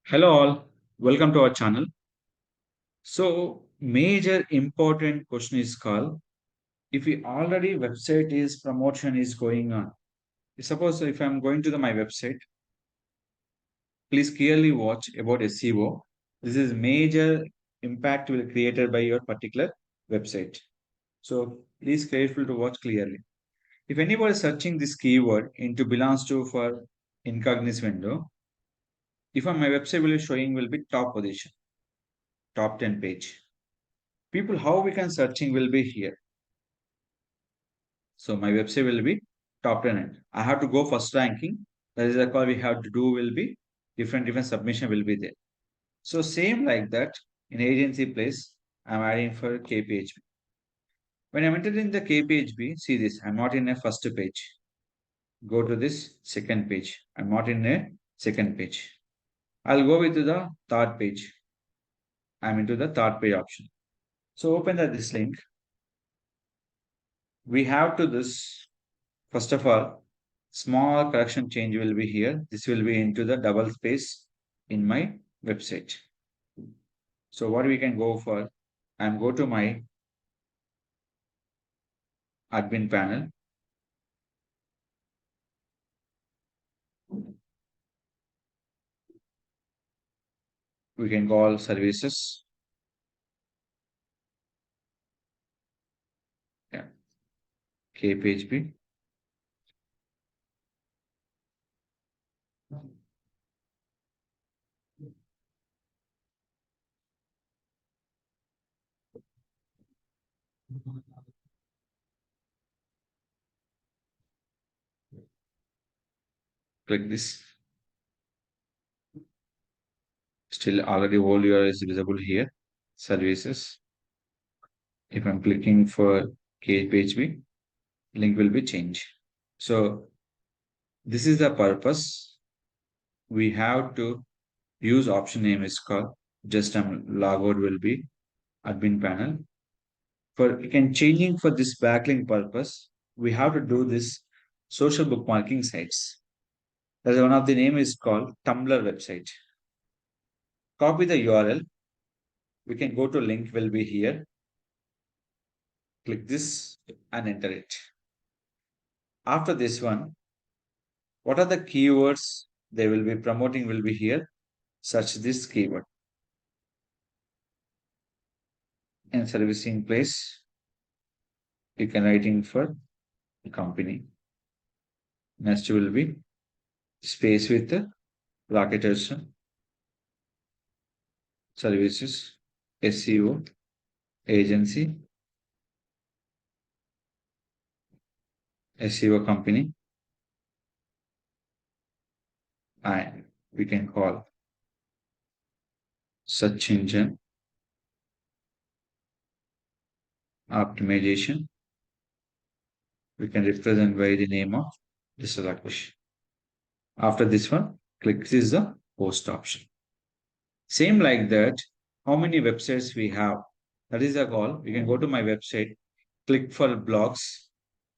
Hello all, welcome to our channel. So major important question is called if we already website is promotion is going on. Suppose if I'm going to my website, please clearly watch about SEO. This is major impact will created by your particular website. So please careful to watch clearly. If anybody is searching this keyword into belongs to for incognito window, if on my website will be showing will be top position, top 10 page. People how we can searching will be here. So my website will be top 10. I have to go first ranking. That is the call we have to do will be different submission will be there. So same like that in agency place, I'm adding for KPHB. When I'm entering the KPHB, see this, I'm not in a first page. Go to this second page. I'm not in a second page. I'll go with the third page. I'm into the third page option. So open this link. We have to this, first of all, small correction change will be here. This will be into the double space in my website. So what we can go for, I'm go to my admin panel. We can go all services. Yeah, KPHP. Click this. Still already all URL is visible here. Services. If I'm clicking for KPHP, link will be changed. So this is the purpose. We have to use option name is called just logout will be admin panel. For you can changing for this backlink purpose, we have to do this social bookmarking sites. There's one of the name is called Tumblr website. Copy the URL. We can go to link will be here. Click this and enter it. After this one, what are the keywords they will be promoting will be here. Search this keyword. And servicing place, you can writing for company. Next will be space with Rakesh services, SEO, agency, SEO company, and we can call search engine optimization. We can represent by the name of Digital Rakesh. After this one, click this is the post option. Same like that, how many websites we have? That is the call. We can go to my website, click for blogs,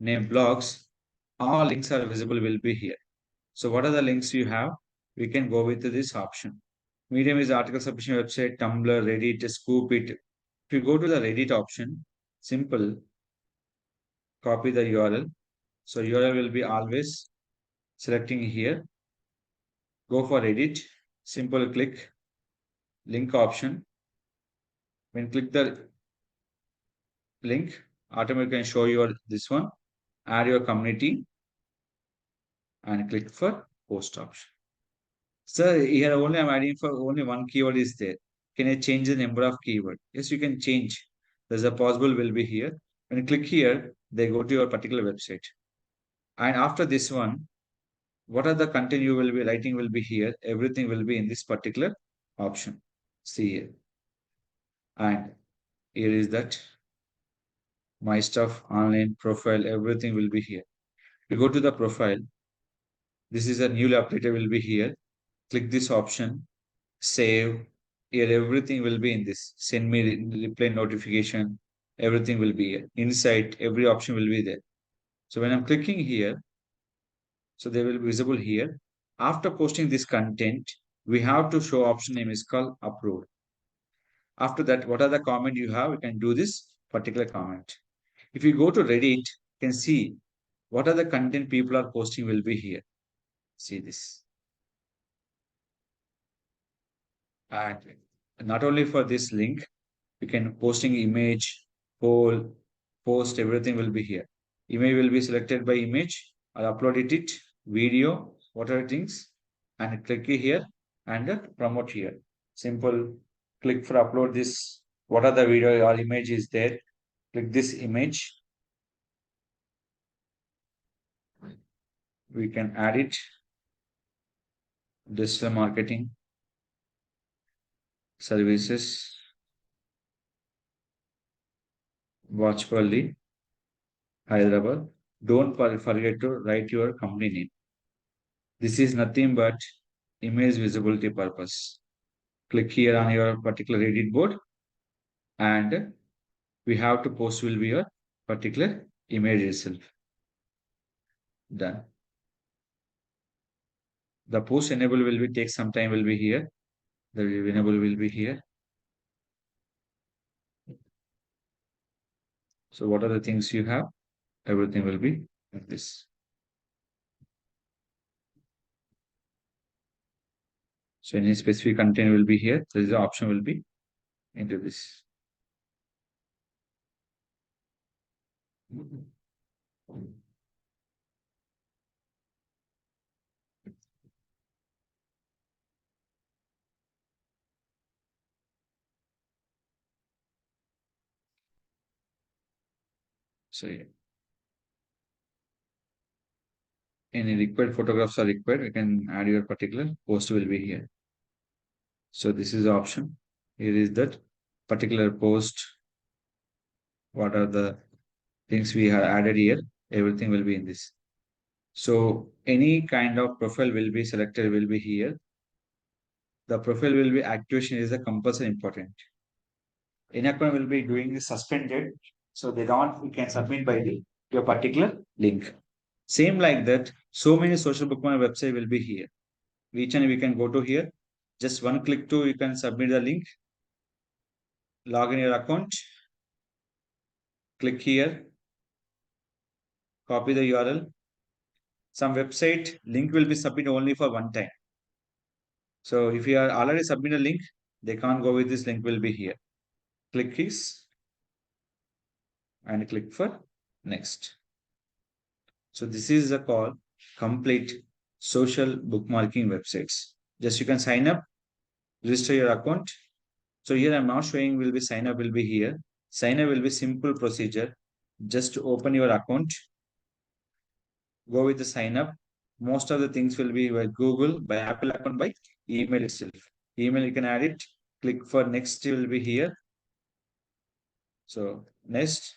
name blogs. All links are visible will be here. So what are the links you have? We can go with this option. Medium is article submission website, Tumblr, Reddit, Scoop it. If you go to the Reddit option, simple, copy the URL. So URL will be always selecting here. Go for Reddit, simple click, link option. When click the link, automatically can show you this one. Add your community and click for post option. So here only I'm adding for only one keyword is there. Can I change the number of keyword? Yes, you can change. There's a possible will be here. When you click here, they go to your particular website. And after this one, what are the content you will be writing will be here. Everything will be in this particular option. See here. And here is that my stuff, online profile, everything will be here. You go to the profile. This is a newly updated will be here. Click this option, save. Here everything will be in this. Send me reply notification. Everything will be here. Insight, every option will be there. So when I'm clicking here, so they will be visible here. After posting this content, we have to show option name is called approved. After that, what are the comment you have? You can do this particular comment. If you go to Reddit, you can see what are the content people are posting will be here. See this. And not only for this link, you can posting image, poll, post, everything will be here. Image will be selected by image. I'll upload it, video, what are things, and click here and promote here. Simple. Click for upload this. What are the video or image is there? Click this image. We can add it. Digital marketing services. Watchfully, Hyderabad. Don't forget to write your company name. This is nothing but image visibility purpose. Click here on your particular Reddit board and we have to post will be your particular image itself. Done. The post enable will be take some time will be here. The enable will be here. So what are the things you have? Everything will be like this. So any specific content will be here. There is the option will be into this. So yeah. Any required photographs are required, you can add your particular post will be here. So this is the option. Here is that particular post. What are the things we have added here? Everything will be in this. So any kind of profile will be selected will be here. The profile will be activation is a compulsory important. Any account will be doing suspended. So they don't, you can submit by the your particular link. Same like that, so many social bookmark website will be here. Each and we can go to here. Just one click to you can submit the link, log in your account, click here, copy the URL. Some website link will be submitted only for one time. So if you are already submitted a link, they can't go with this link will be here. Click this and click for next. So this is the call complete social bookmarking websites. Just you can sign up, register your account. So here I'm not showing will be sign up will be here. Sign up will be simple procedure. Just open your account, go with the sign up. Most of the things will be by Google, by Apple account, by email itself. Email you can add it. Click for next will be here. So next,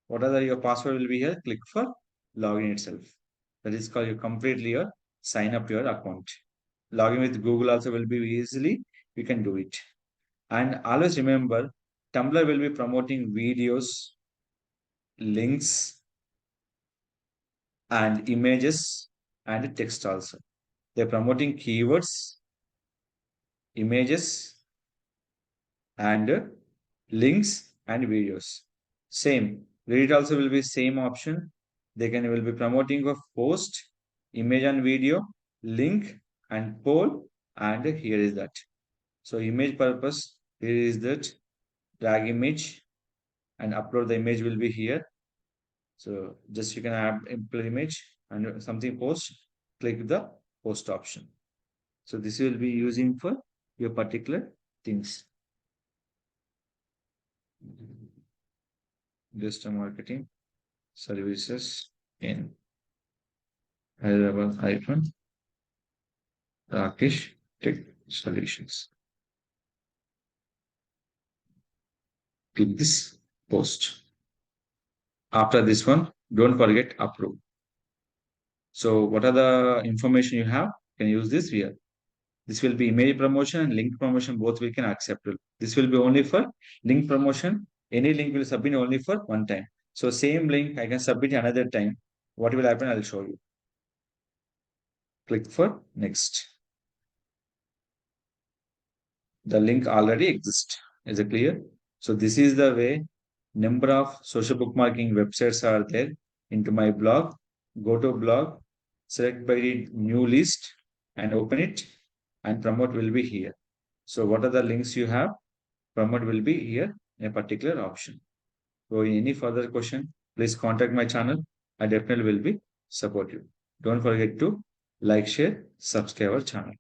whatever your password will be here, click for login itself. That is called you completely your sign up your account. Login with Google also will be easily, you can do it. And always remember, Tumblr will be promoting videos, links, and images and text also. They're promoting keywords, images, and links and videos. Same. Reddit also will be same option. They can will be promoting a post, image and video, link and poll, and here is that. So image purpose, here is that drag image and upload the image will be here. So just you can add import image and something post, click the post option. So this will be using for your particular things. Digital marketing services in Hyderabad Rakesh Tech Solutions. Click this post. After this one, don't forget approve. So what are the information you have? Can use this here. This will be email promotion and link promotion, both we can accept. This will be only for link promotion. Any link will submit only for one time. So same link I can submit another time. What will happen? I'll show you. Click for next. The link already exists. Is it clear? So this is the way number of social bookmarking websites are there into my blog. Go to blog, select by the new list and open it, and promote will be here. So what are the links you have? Promote will be here in a particular option. So any further question, please contact my channel. I definitely will be support you. Don't forget to like, share, subscribe our channel.